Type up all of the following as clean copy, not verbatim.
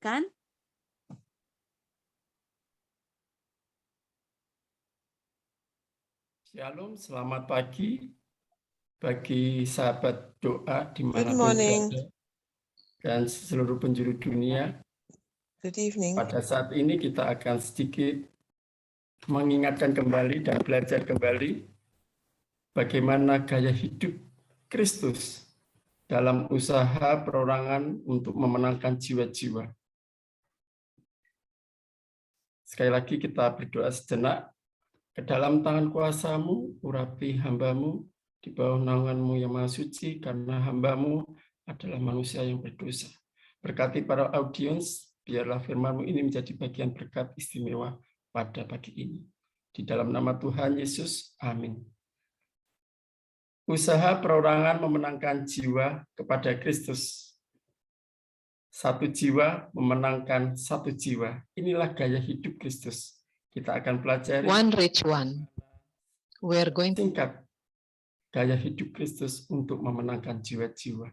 diperlihatkan. Shalom, selamat pagi bagi sahabat doa Good dimanapun morning. berada dan seluruh penjuru dunia. Good evening. Pada saat ini kita akan sedikit mengingatkan kembali dan belajar kembali bagaimana gaya hidup Kristus dalam usaha perorangan untuk memenangkan jiwa-jiwa. Sekali lagi kita berdoa sejenak. Ke dalam tangan kuasa-Mu, urapi hamba-Mu, di bawah naungan-Mu yang maha suci, karena hamba-Mu adalah manusia yang berdosa. Berkati para audiens, biarlah firman-Mu ini menjadi bagian berkat istimewa pada pagi ini. Di dalam nama Tuhan Yesus, amin. Usaha perorangan memenangkan jiwa kepada Kristus. Satu jiwa memenangkan satu jiwa. Inilah gaya hidup Kristus. Kita akan pelajari One rich one. We're going to singkat gaya hidup Kristus untuk memenangkan jiwa-jiwa.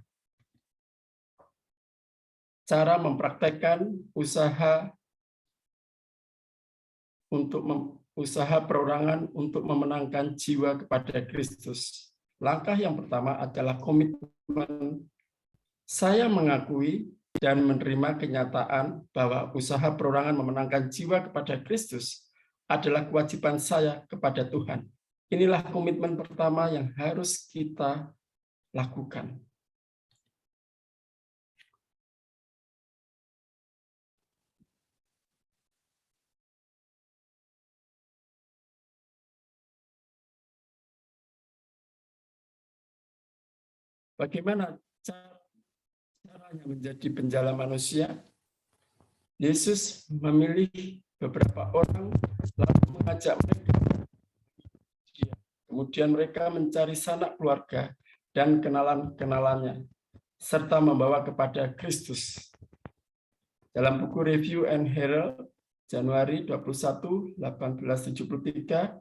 Cara mempraktekkan usaha perorangan untuk memenangkan jiwa kepada Kristus. Langkah yang pertama adalah komitmen. Saya mengakui dan menerima kenyataan bahwa usaha perorangan memenangkan jiwa kepada Kristus adalah kewajiban saya kepada Tuhan. Inilah komitmen pertama yang harus kita lakukan. Bagaimana caranya menjadi penjala manusia? Yesus memilih beberapa orang lalu mengajak mereka. Kemudian mereka mencari sanak keluarga dan kenalan-kenalannya, serta membawa kepada Kristus. Dalam buku Review and Herald, Januari 21, 1873,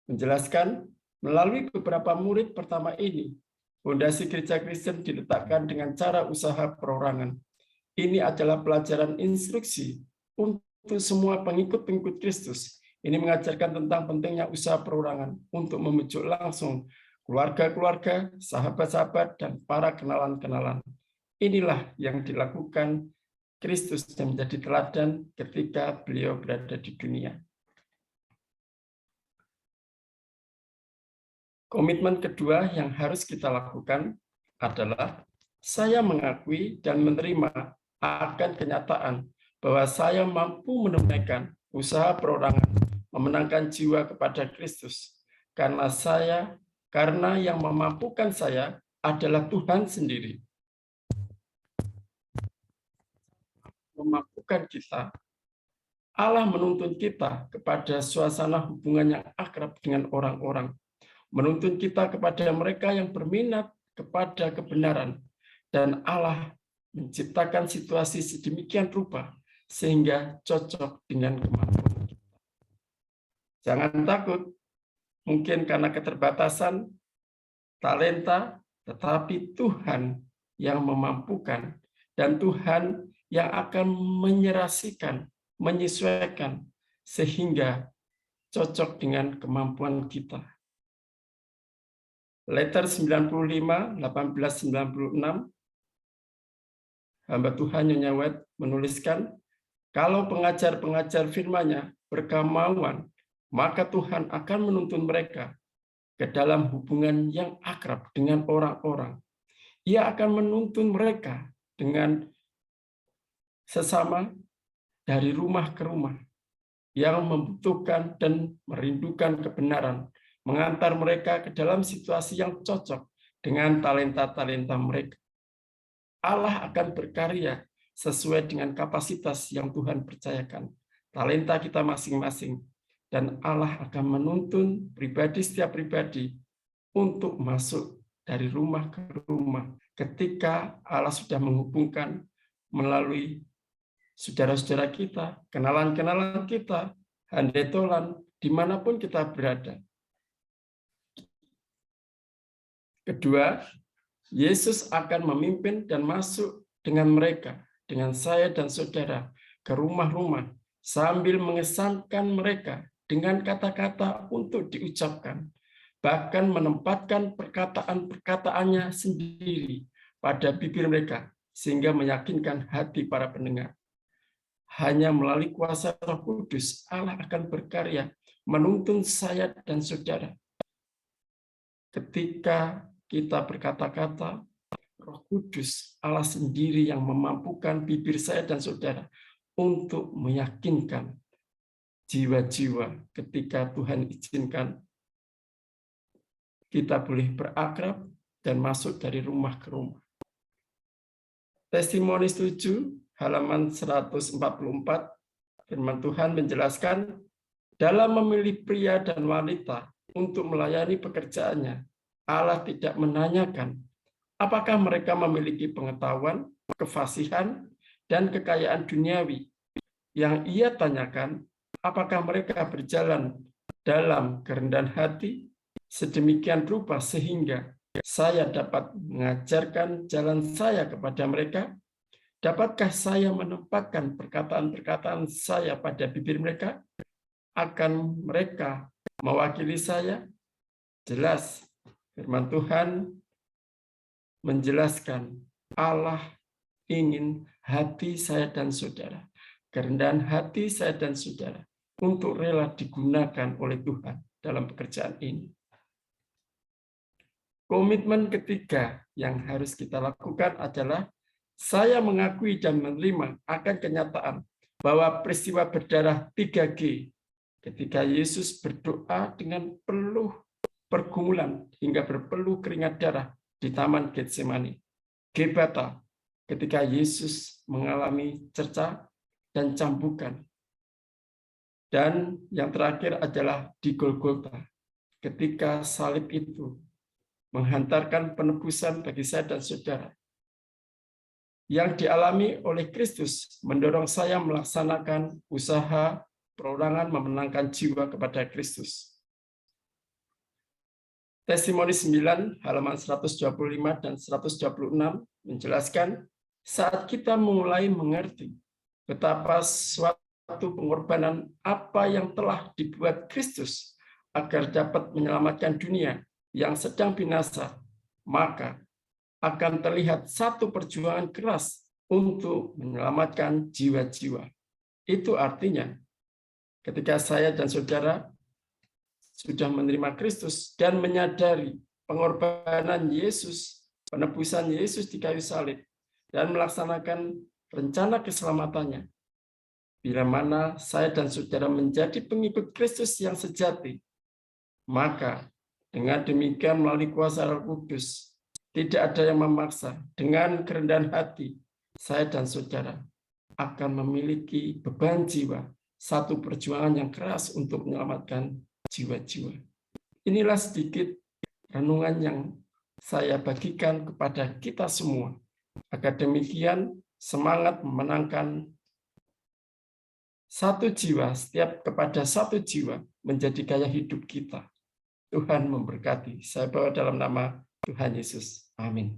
menjelaskan, melalui beberapa murid pertama ini, fondasi gereja Kristen diletakkan dengan cara usaha perorangan. Ini adalah pelajaran instruksi untuk semua pengikut-pengikut Kristus. Ini mengajarkan tentang pentingnya usaha perorangan untuk membujuk langsung keluarga-keluarga, sahabat-sahabat, dan para kenalan-kenalan. Inilah yang dilakukan Kristus dan menjadi teladan ketika beliau berada di dunia. Komitmen kedua yang harus kita lakukan adalah saya mengakui dan menerima akan kenyataan bahwa saya mampu menunaikan usaha perorangan memenangkan jiwa kepada Kristus karena yang memampukan saya adalah Tuhan sendiri. Memampukan kita, Allah menuntun kita kepada suasana hubungan yang akrab dengan orang-orang, menuntun kita kepada mereka yang berminat kepada kebenaran, dan Allah menciptakan situasi sedemikian rupa sehingga cocok dengan kemampuan kita. Jangan takut, mungkin karena keterbatasan talenta, tetapi Tuhan yang memampukan dan Tuhan yang akan menyerasikan, menyesuaikan sehingga cocok dengan kemampuan kita. Letter 95, 1896, hamba Tuhan Nyonya White menuliskan, kalau pengajar-pengajar firman-Nya berkemauan, maka Tuhan akan menuntun mereka ke dalam hubungan yang akrab dengan orang-orang. Ia akan menuntun mereka dengan sesama dari rumah ke rumah yang membutuhkan dan merindukan kebenaran, mengantar mereka ke dalam situasi yang cocok dengan talenta-talenta mereka. Allah akan berkarya sesuai dengan kapasitas yang Tuhan percayakan, talenta kita masing-masing, dan Allah akan menuntun setiap pribadi untuk masuk dari rumah ke rumah ketika Allah sudah menghubungkan melalui saudara-saudara kita, kenalan-kenalan kita, handetolan, dimanapun kita berada. Kedua, Yesus akan memimpin dan masuk dengan mereka dengan saya dan saudara ke rumah-rumah sambil mengesankan mereka dengan kata-kata untuk diucapkan, bahkan menempatkan perkataan-perkataannya sendiri pada bibir mereka sehingga meyakinkan hati para pendengar. Hanya melalui kuasa Roh Kudus Allah akan berkarya menuntun saya dan saudara. Ketika kita berkata-kata, Roh Kudus Allah sendiri yang memampukan bibir saya dan saudara untuk meyakinkan jiwa-jiwa ketika Tuhan izinkan kita boleh berakrab dan masuk dari rumah ke rumah. Testimoni 7, halaman 144, firman Tuhan menjelaskan, dalam memilih pria dan wanita untuk melayani pekerjaannya, Allah tidak menanyakan apakah mereka memiliki pengetahuan, kefasihan, dan kekayaan duniawi. Yang Ia tanyakan, apakah mereka berjalan dalam kerendahan hati, sedemikian rupa sehingga saya dapat mengajarkan jalan saya kepada mereka. Dapatkah saya menempatkan perkataan-perkataan saya pada bibir mereka? Akan mereka mewakili saya? Jelas, firman Tuhan menjelaskan Allah ingin hati saya dan saudara, kerendahan hati saya dan saudara untuk rela digunakan oleh Tuhan dalam pekerjaan ini. Komitmen ketiga yang harus kita lakukan adalah saya mengakui dan menerima akan kenyataan bahwa peristiwa berdarah 3G ketika Yesus berdoa dengan penuh pergumulan hingga berpeluh keringat darah di Taman Getsemani. Gebata, ketika Yesus mengalami cerca dan cambukan. Dan yang terakhir adalah di Golgota, ketika salib itu menghantarkan penebusan bagi saya dan saudara. Yang dialami oleh Kristus mendorong saya melaksanakan usaha perorangan memenangkan jiwa kepada Kristus. Testimoni 9, halaman 125 dan 126 menjelaskan, saat kita mulai mengerti betapa suatu pengorbanan apa yang telah dibuat Kristus agar dapat menyelamatkan dunia yang sedang binasa, maka akan terlihat satu perjuangan keras untuk menyelamatkan jiwa-jiwa. Itu artinya, ketika saya dan saudara sudah menerima Kristus dan menyadari pengorbanan Yesus, penebusan Yesus di kayu salib, dan melaksanakan rencana keselamatannya, bila mana saya dan saudara menjadi pengikut Kristus yang sejati, maka dengan demikian melalui kuasa Roh Kudus, tidak ada yang memaksa. Dengan kerendahan hati, saya dan saudara akan memiliki beban jiwa, satu perjuangan yang keras untuk menyelamatkan jiwa-jiwa. Inilah sedikit renungan yang saya bagikan kepada kita semua. Agar demikian, semangat memenangkan satu jiwa, setiap kepada satu jiwa menjadi gaya hidup kita. Tuhan memberkati. Saya bawa dalam nama Tuhan Yesus. Amin.